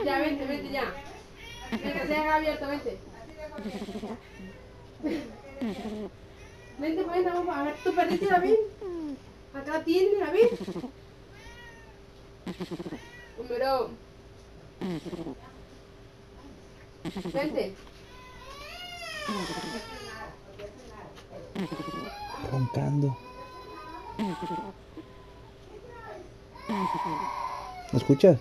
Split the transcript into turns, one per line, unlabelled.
Ya, vente, vente ya. Venga, se haga abierto, vente. Vente, pues, vamos a ver tu perrito, David. Acá tiene, David. Número. Vente.
Roncando. ¿Me escuchas?